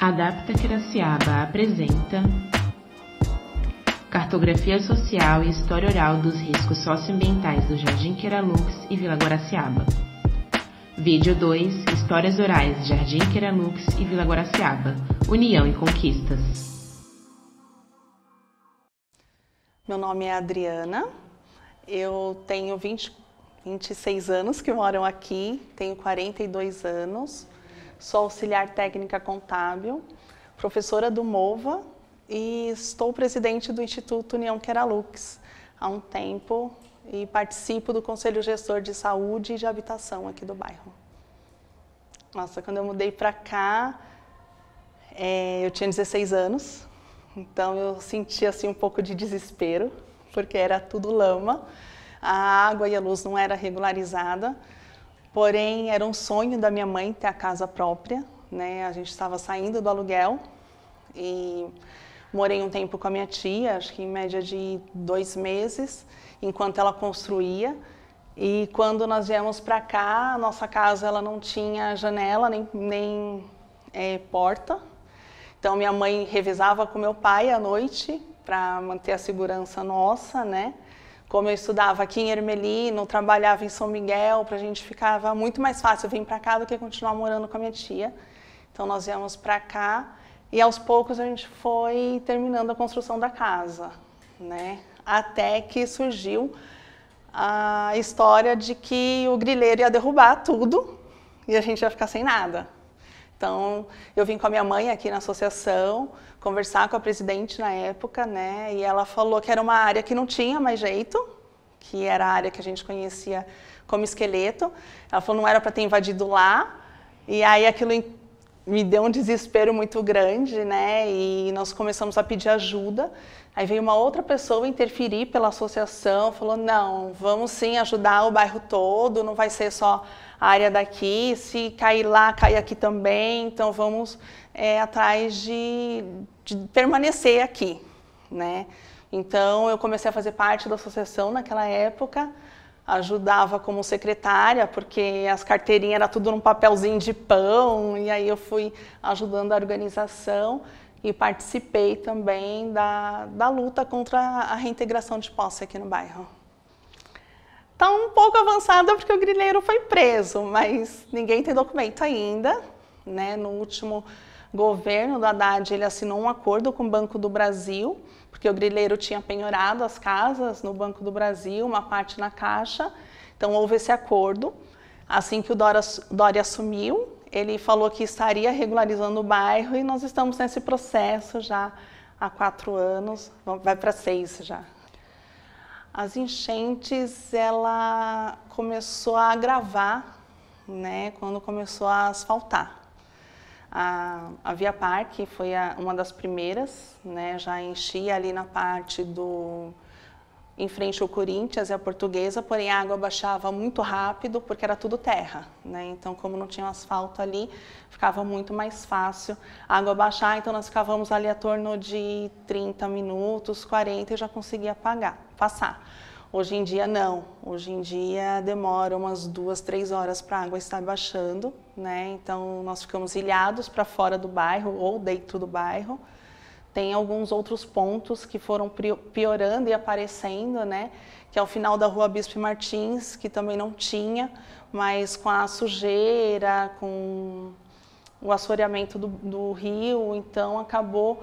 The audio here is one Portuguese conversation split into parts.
Adapta Quiraciaba apresenta Cartografia Social e História Oral dos Riscos Socioambientais do Jardim Quiralux e Vila Guaraciaba. Vídeo 2. Histórias Orais Jardim Quiralux e Vila Guaraciaba. União e Conquistas. Meu nome é Adriana, eu tenho 26 anos que moram aqui, tenho 42 anos, sou auxiliar técnica contábil, professora do MOVA e estou presidente do Instituto União Quiralux há um tempo e participo do Conselho Gestor de Saúde e de Habitação aqui do bairro. Nossa, quando eu mudei para cá, eu tinha 16 anos. Então eu senti assim um pouco de desespero, porque era tudo lama, a água e a luz não era regularizada, porém era um sonho da minha mãe ter a casa própria, né? A gente estava saindo do aluguel e morei um tempo com a minha tia, acho que em média de 2 meses, enquanto ela construía. E quando nós viemos para cá, a nossa casa ela não tinha janela nem porta. Então, minha mãe revezava com meu pai à noite para manter a segurança nossa, né? Como eu estudava aqui em Ermelino, trabalhava em São Miguel, para a gente ficava muito mais fácil vir para cá do que continuar morando com a minha tia. Então, nós viemos para cá e aos poucos a gente foi terminando a construção da casa, né? Até que surgiu a história de que o grileiro ia derrubar tudo e a gente ia ficar sem nada. Então, eu vim com a minha mãe aqui na associação, conversar com a presidente na época, né? E ela falou que era uma área que não tinha mais jeito, que era a área que a gente conhecia como esqueleto. Ela falou que não era para ter invadido lá. E aí aquilo me deu um desespero muito grande, né? E nós começamos a pedir ajuda. Aí veio uma outra pessoa interferir pela associação, falou, não, vamos sim ajudar o bairro todo, não vai ser só a área daqui, se cair lá, cai aqui também, então vamos atrás de permanecer aqui, né? Então eu comecei a fazer parte da associação naquela época, ajudava como secretária, porque as carteirinhas eram tudo num papelzinho de pão, e aí eu fui ajudando a organização e participei também da luta contra a reintegração de posse aqui no bairro. Está um pouco avançada porque o grileiro foi preso, mas ninguém tem documento ainda, né? No último governo do Haddad, ele assinou um acordo com o Banco do Brasil, porque o grileiro tinha penhorado as casas no Banco do Brasil, uma parte na Caixa, então houve esse acordo. Assim que o Dória assumiu, ele falou que estaria regularizando o bairro e nós estamos nesse processo já há 4 anos, vai para 6 já. As enchentes, ela começou a agravar, né, quando começou a asfaltar. A Via Parque foi uma das primeiras, né, já enchia ali na parte em frente ao Corinthians e a Portuguesa, porém a água baixava muito rápido porque era tudo terra, né? Então, como não tinha asfalto ali, ficava muito mais fácil a água baixar, então nós ficávamos ali a torno de 30 minutos, 40 e já conseguia passar. Hoje em dia não, hoje em dia demora umas 2, 3 horas para a água estar baixando, né? Então nós ficamos ilhados para fora do bairro ou dentro do bairro. Tem alguns outros pontos que foram piorando e aparecendo, né? Que é o final da Rua Bispo Martins, que também não tinha, mas com a sujeira, com o assoreamento do rio, então acabou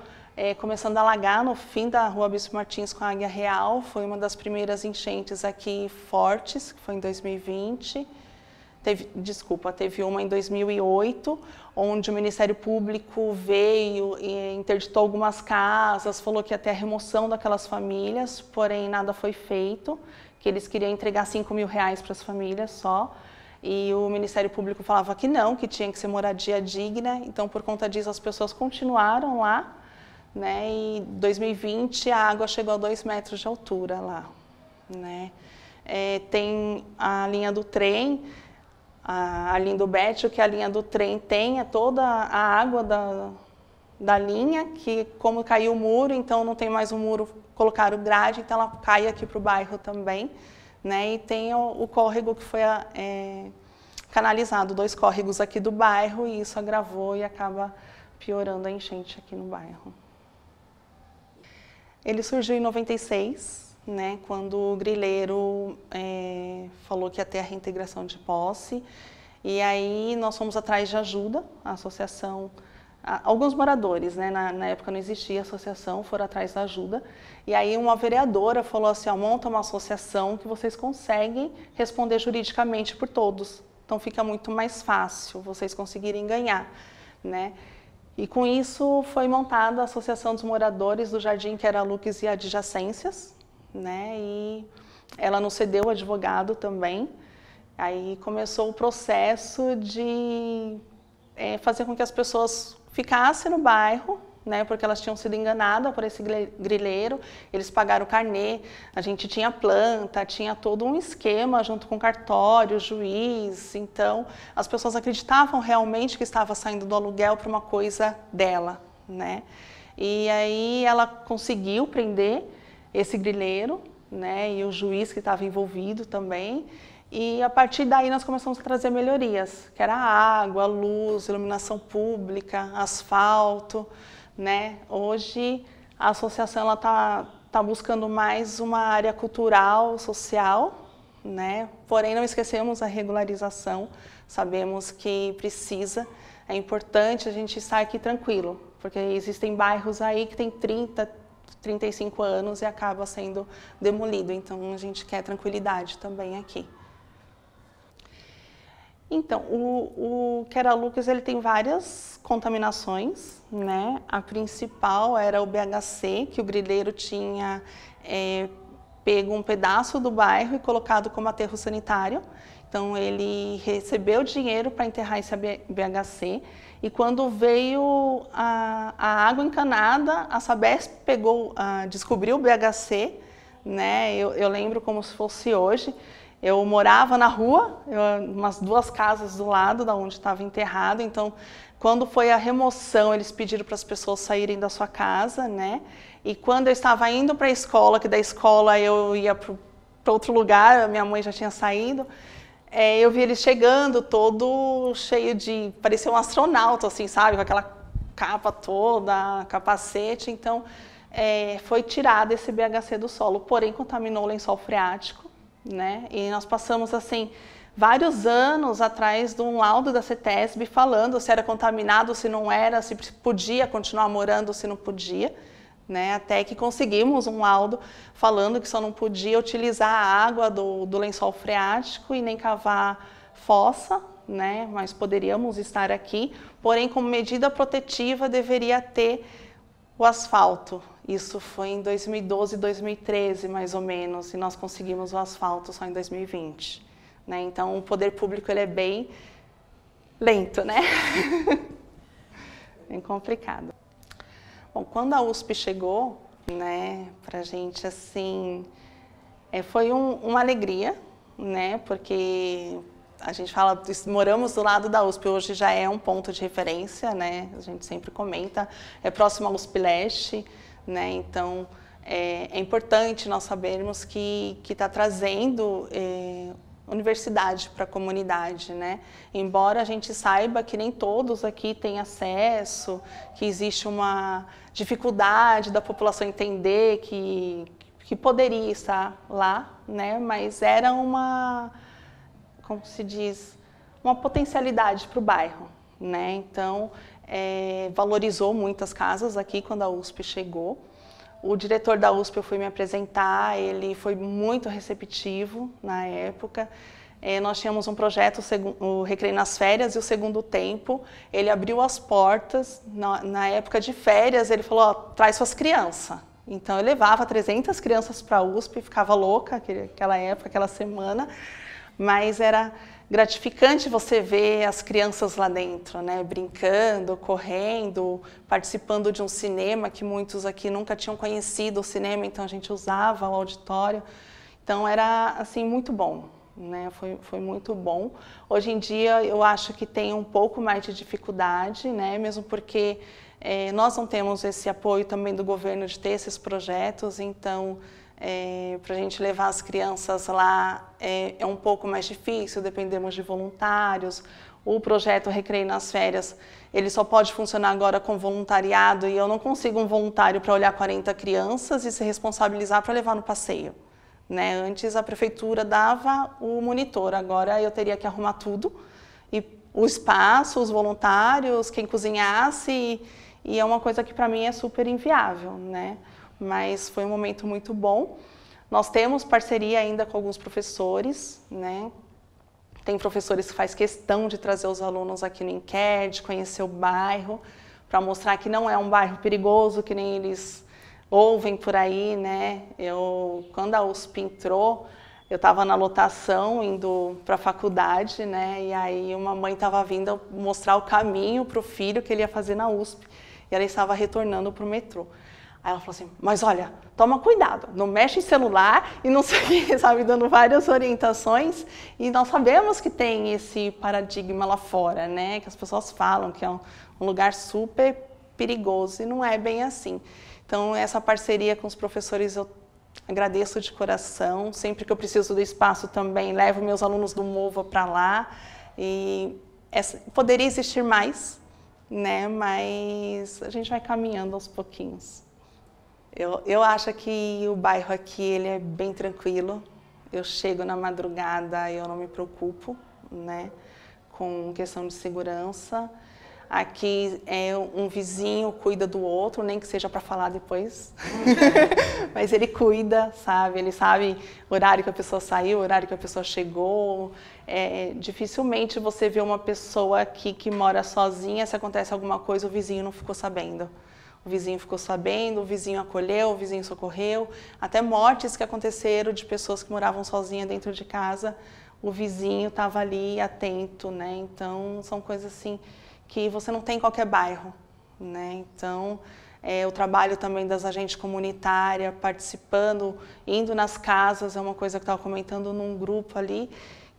começando a alagar no fim da Rua Bispo Martins com a Águia Real. Foi uma das primeiras enchentes aqui fortes, que foi em 2020. Teve uma em 2008, onde o Ministério Público veio e interditou algumas casas, falou que ia ter a remoção daquelas famílias, porém nada foi feito, que eles queriam entregar R$5.000 para as famílias só, e o Ministério Público falava que não, que tinha que ser moradia digna, então por conta disso as pessoas continuaram lá, né? E em 2020 a água chegou a 2 metros de altura lá, né? Tem a linha do trem, a Lindo Bétio, que a linha do trem tem toda a água da linha, que como caiu o muro, então não tem mais um muro, colocaram grade, então ela cai aqui para o bairro também, né? E tem o córrego que foi canalizado, 2 córregos aqui do bairro, e isso agravou e acaba piorando a enchente aqui no bairro. Ele surgiu em 96, né, quando o grileiro falou que ia ter a reintegração de posse, e aí nós fomos atrás de ajuda, a associação, alguns moradores, né, na época não existia associação, foram atrás da ajuda, e aí uma vereadora falou assim, ó, monta uma associação que vocês conseguem responder juridicamente por todos, então fica muito mais fácil vocês conseguirem ganhar, né. E com isso foi montada a Associação dos Moradores do Jardim Quera Lux e Adjacências, né, e ela nos cedeu advogado também. Aí começou o processo de fazer com que as pessoas ficassem no bairro, né, porque elas tinham sido enganadas por esse grileiro, eles pagaram o carnê, a gente tinha planta, tinha todo um esquema junto com cartório, juiz, então as pessoas acreditavam realmente que estava saindo do aluguel para uma coisa dela, né. E aí ela conseguiu prender esse grileiro, né, e o juiz que estava envolvido também, e a partir daí nós começamos a trazer melhorias, que era água, luz, iluminação pública, asfalto, né? Hoje a associação tá buscando mais uma área cultural, social, né? Porém não esquecemos a regularização, sabemos que precisa, é importante a gente estar aqui tranquilo, porque existem bairros aí que tem 30, 35 anos e acaba sendo demolido, então a gente quer tranquilidade também aqui. Então, o Quera Lux, ele tem várias contaminações, né? A principal era o BHC, que o grileiro tinha pego um pedaço do bairro e colocado como aterro sanitário. Então, ele recebeu dinheiro para enterrar esse BHC. E quando veio a água encanada, a Sabesp descobriu o BHC, né? Eu lembro como se fosse hoje. Eu morava na rua, umas 2 casas do lado da onde estava enterrado, então quando foi a remoção, eles pediram para as pessoas saírem da sua casa, né? E quando eu estava indo para a escola, que da escola eu ia para outro lugar, minha mãe já tinha saído, eu vi eles chegando todo cheio de, parecia um astronauta, assim, sabe? Com aquela capa toda, capacete, então foi tirado esse BHC do solo, porém contaminou o lençol freático, né? E nós passamos assim vários anos atrás de um laudo da CETESB falando se era contaminado, se não era, se podia continuar morando, se não podia, né? Até que conseguimos um laudo falando que só não podia utilizar a água do lençol freático e nem cavar fossa, né? Mas poderíamos estar aqui, porém como medida protetiva deveria ter o asfalto. Isso foi em 2012, 2013, mais ou menos, e nós conseguimos o asfalto só em 2020. Né? Então, o poder público ele é bem lento, né? Bem complicado. Bom, quando a USP chegou, né, pra gente, assim, foi uma alegria, né, porque a gente fala, moramos do lado da USP, hoje já é um ponto de referência, né, a gente sempre comenta, é próximo à USP Leste, né, então é importante nós sabermos que está trazendo universidade para a comunidade, né? Embora a gente saiba que nem todos aqui têm acesso, que existe uma dificuldade da população entender que poderia estar lá, né? Mas era uma, como se diz, uma potencialidade para o bairro, né? Então, valorizou muitas casas aqui quando a USP chegou. O diretor da USP eu fui me apresentar, ele foi muito receptivo na época. Nós tínhamos um projeto, o Recreio nas Férias, e o Segundo Tempo, ele abriu as portas, na época de férias, ele falou, ó, traz suas crianças. Então eu levava 300 crianças para a USP, ficava louca aquela época, aquela semana, mas era gratificante você ver as crianças lá dentro, né, brincando, correndo, participando de um cinema que muitos aqui nunca tinham conhecido o cinema, então a gente usava o auditório. Então era assim muito bom, né? Foi muito bom. Hoje em dia eu acho que tem um pouco mais de dificuldade, né, mesmo porque nós não temos esse apoio também do governo de ter esses projetos, então para a gente levar as crianças lá é um pouco mais difícil, dependemos de voluntários. O projeto Recreio nas Férias, ele só pode funcionar agora com voluntariado e eu não consigo um voluntário para olhar 40 crianças e se responsabilizar para levar no passeio. Né? Antes a prefeitura dava o monitor, agora eu teria que arrumar tudo, e o espaço, os voluntários, quem cozinhasse, e é uma coisa que para mim é super inviável, né? Mas foi um momento muito bom. Nós temos parceria ainda com alguns professores, né? Tem professores que faz questão de trazer os alunos aqui no INCERD, conhecer o bairro, para mostrar que não é um bairro perigoso, que nem eles ouvem por aí, né? Quando a USP entrou, eu estava na lotação, indo para a faculdade, né? E aí uma mãe estava vindo mostrar o caminho para o filho que ele ia fazer na USP. E ela estava retornando para o metrô. Aí ela falou assim, mas olha, toma cuidado, não mexe em celular e não sei o que, sabe, dando várias orientações. E nós sabemos que tem esse paradigma lá fora, né, que as pessoas falam que é um lugar super perigoso e não é bem assim. Então, essa parceria com os professores eu agradeço de coração. Sempre que eu preciso do espaço também, levo meus alunos do MOVA para lá. E poderia existir mais, né, mas a gente vai caminhando aos pouquinhos. Eu acho que o bairro aqui ele é bem tranquilo. Eu chego na madrugada e eu não me preocupo, né, com questão de segurança. Aqui é um vizinho cuida do outro, nem que seja para falar depois. Mas ele cuida, sabe? Ele sabe o horário que a pessoa saiu, o horário que a pessoa chegou. Dificilmente você vê uma pessoa aqui que mora sozinha, se acontece alguma coisa, o vizinho não ficou sabendo. O vizinho ficou sabendo, o vizinho acolheu, o vizinho socorreu. Até mortes que aconteceram de pessoas que moravam sozinhas dentro de casa, o vizinho estava ali atento, né? Então, são coisas assim que você não tem em qualquer bairro, né? Então, o trabalho também das agentes comunitárias, participando, indo nas casas, é uma coisa que eu estava comentando num grupo ali,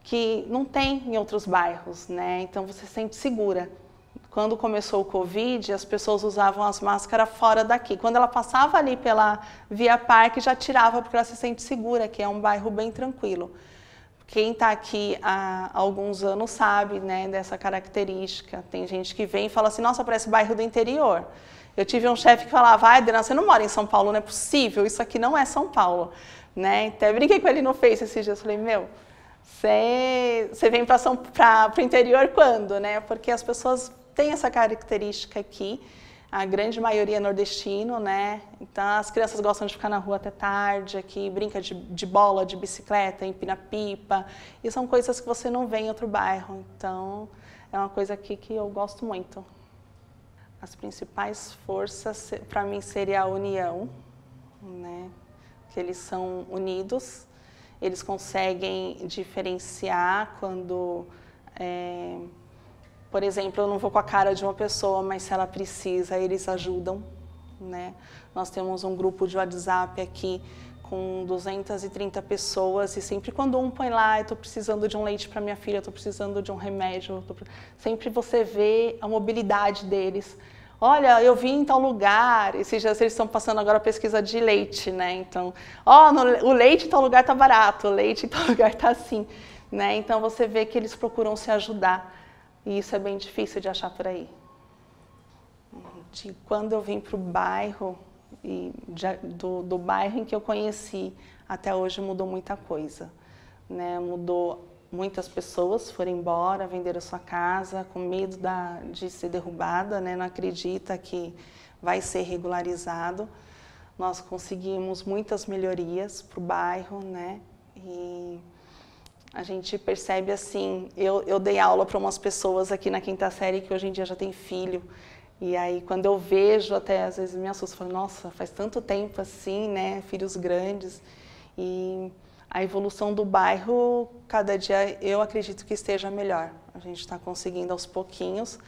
que não tem em outros bairros, né? Então, você se sente segura. Quando começou o Covid, as pessoas usavam as máscaras fora daqui. Quando ela passava ali pela Via Parque, já tirava, porque ela se sente segura, que é um bairro bem tranquilo. Quem está aqui há alguns anos sabe, né, dessa característica. Tem gente que vem e fala assim, nossa, parece bairro do interior. Eu tive um chefe que falava, Adriana, você não mora em São Paulo, não é possível, isso aqui não é São Paulo. Né? Até brinquei com ele no Face esses dias, falei, meu, você vem para o interior quando? Né? Porque as pessoas têm essa característica aqui. A grande maioria é nordestino, né? Então as crianças gostam de ficar na rua até tarde, aqui brinca de bola, de bicicleta, empina pipa. E são coisas que você não vê em outro bairro. Então é uma coisa aqui que eu gosto muito. As principais forças para mim seria a união, né? Que eles são unidos, eles conseguem diferenciar quando... Por exemplo, eu não vou com a cara de uma pessoa, mas se ela precisa, eles ajudam, né? Nós temos um grupo de WhatsApp aqui com 230 pessoas e sempre quando um põe lá, eu estou precisando de um leite para minha filha, estou precisando de um remédio, sempre você vê a mobilidade deles. Olha, eu vim em tal lugar, esses dias eles estão passando agora a pesquisa de leite, né? Então, o leite em tal lugar está barato, o leite em tal lugar está assim, né? Então você vê que eles procuram se ajudar. E isso é bem difícil de achar por aí. De quando eu vim para o bairro, do bairro em que eu conheci, até hoje mudou muita coisa. Né? Mudou, muitas pessoas foram embora, venderam sua casa, com medo de ser derrubada, né? Não acredita que vai ser regularizado. Nós conseguimos muitas melhorias para o bairro, né? E a gente percebe assim, eu dei aula para umas pessoas aqui na quinta série que hoje em dia já tem filho. E aí quando eu vejo, até às vezes me assusto, falo, nossa, faz tanto tempo assim, né, filhos grandes. E a evolução do bairro, cada dia eu acredito que esteja melhor. A gente está conseguindo aos pouquinhos.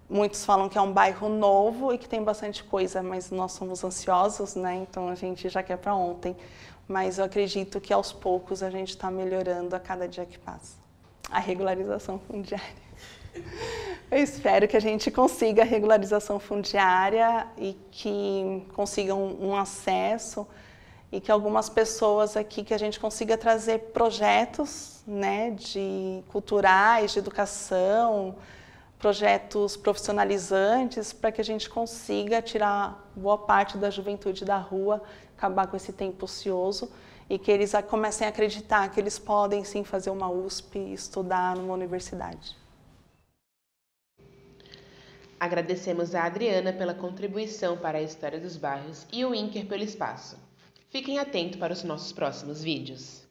Muitos falam que é um bairro novo e que tem bastante coisa, mas nós somos ansiosos, né, então a gente já quer para ontem. Mas eu acredito que aos poucos a gente está melhorando a cada dia que passa. A regularização fundiária. Eu espero que a gente consiga a regularização fundiária e que consigam um acesso e que algumas pessoas aqui, que a gente consiga trazer projetos, né, culturais, de educação, projetos profissionalizantes, para que a gente consiga tirar boa parte da juventude da rua, acabar com esse tempo ocioso e que eles comecem a acreditar que eles podem sim fazer uma USP e estudar numa universidade. Agradecemos a Adriana pela contribuição para a história dos bairros e o Inker pelo espaço. Fiquem atentos para os nossos próximos vídeos.